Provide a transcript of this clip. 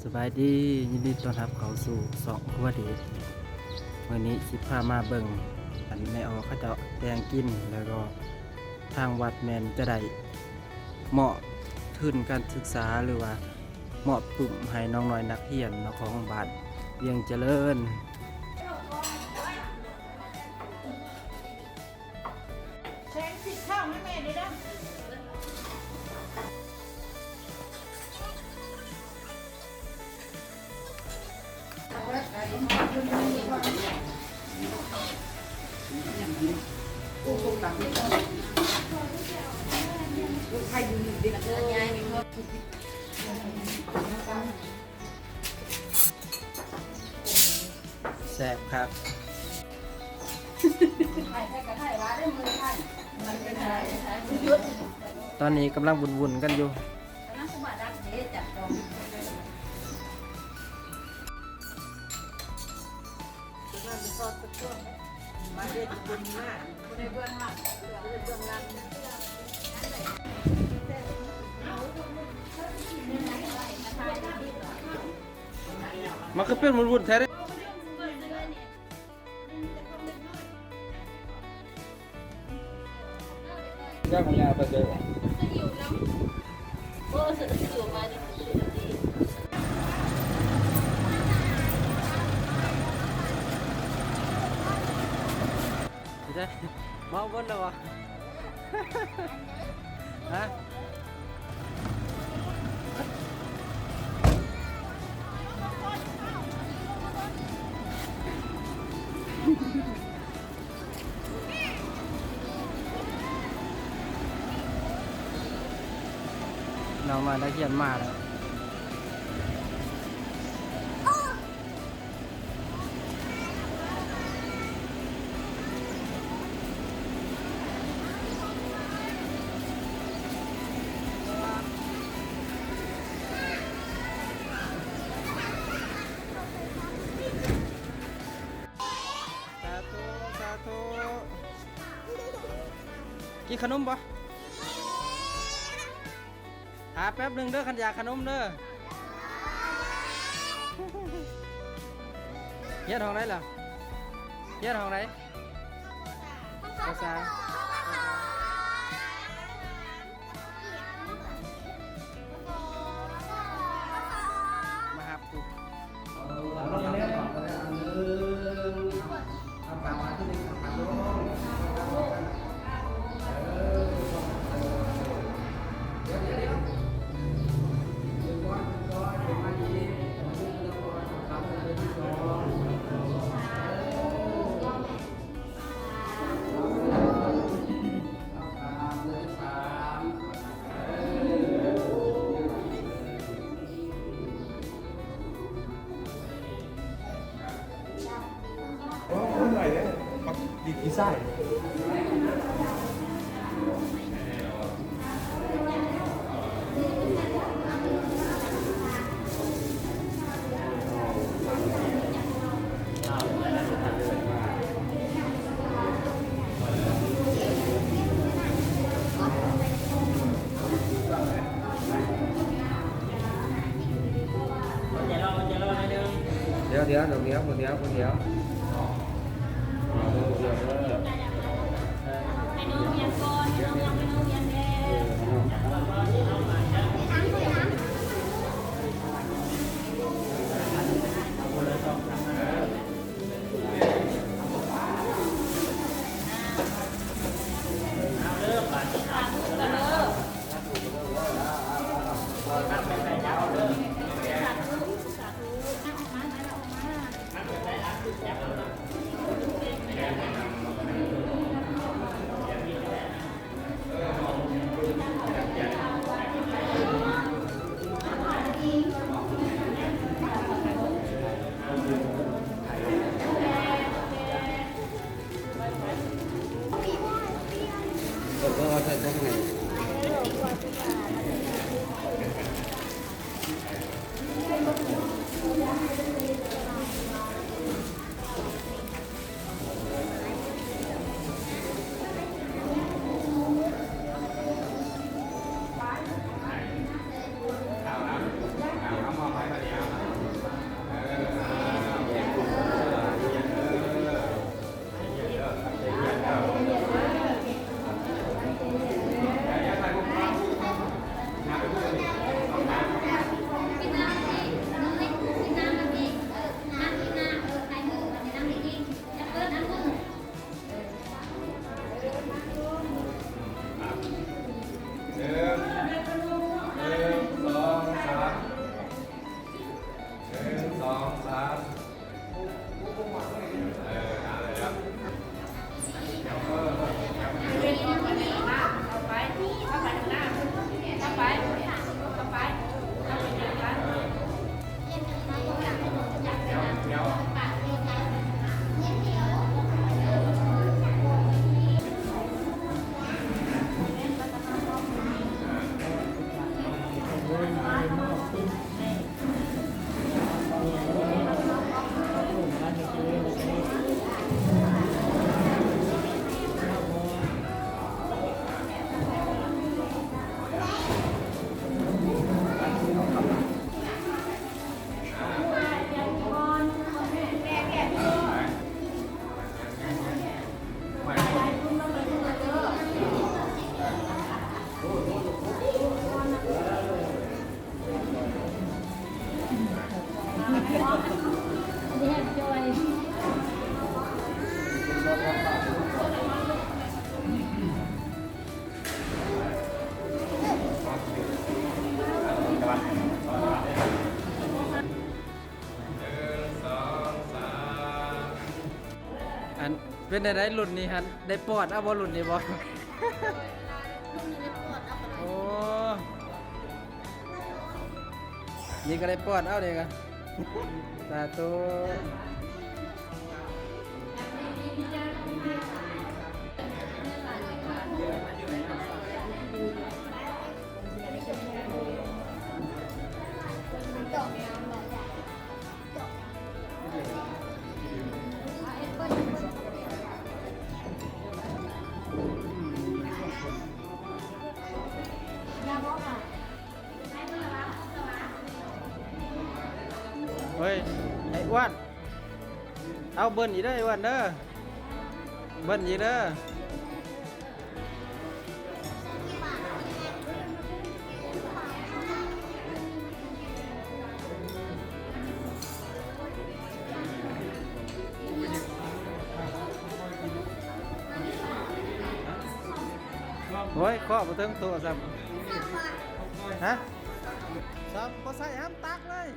สบายดียินดีต้อนรับเข้าสู่สองครัวเดชวันนี้สิพามาเบิ่งอันแม่ออเขาจะแต่งกินแล้วก็ทางวัดแมนจะได้เหมาะทุนการศึกษาหรือว่าเหมาะปุ่มให้น้องน้อยนักเรียนของบ้านเวียงเจริญแชงสิข้าวให้แม่ด้วยนะแซ่บครับตอนนี้กำลังวุ่นๆกันอยู่มันก็เป็นวุ่นๆแท้เลยย่างของยาไปเจอได้มาบนแล้ววะฮะน้องมาได้เขียนมาแล้วสาธุกินขนมปะหาแป๊บหนึ่งเด้อขันอยากขนมเด้อเฮ็ดห้องไหนล่ะเฮ็ดห้องไหนภาษามาหับกูเหนื่อยเลยมักดีดีไซน์เดี๋ยวคนเดียวให้น้องเรียนก่อนให้น้องยังไม่น้องเรียน เป็นได้ได้รุ่นนี้ฮะได้ปอดเอาบ่รุ่นนี้บ่ ลูกนี่ได้ปวดเอาไป โอ้นี่ก็ได้ปอดเอาเด็กอะสาธุเฮ้ยไอ้อ้วนเอาเบิ้ลอีกเด้อไอ้อ้วนเด้อเบิ้ลอีกเด้อโอ้ยข้อมาถึงตัวซ้ำฮะซ้ำก็ใส่ห้ามตักเลย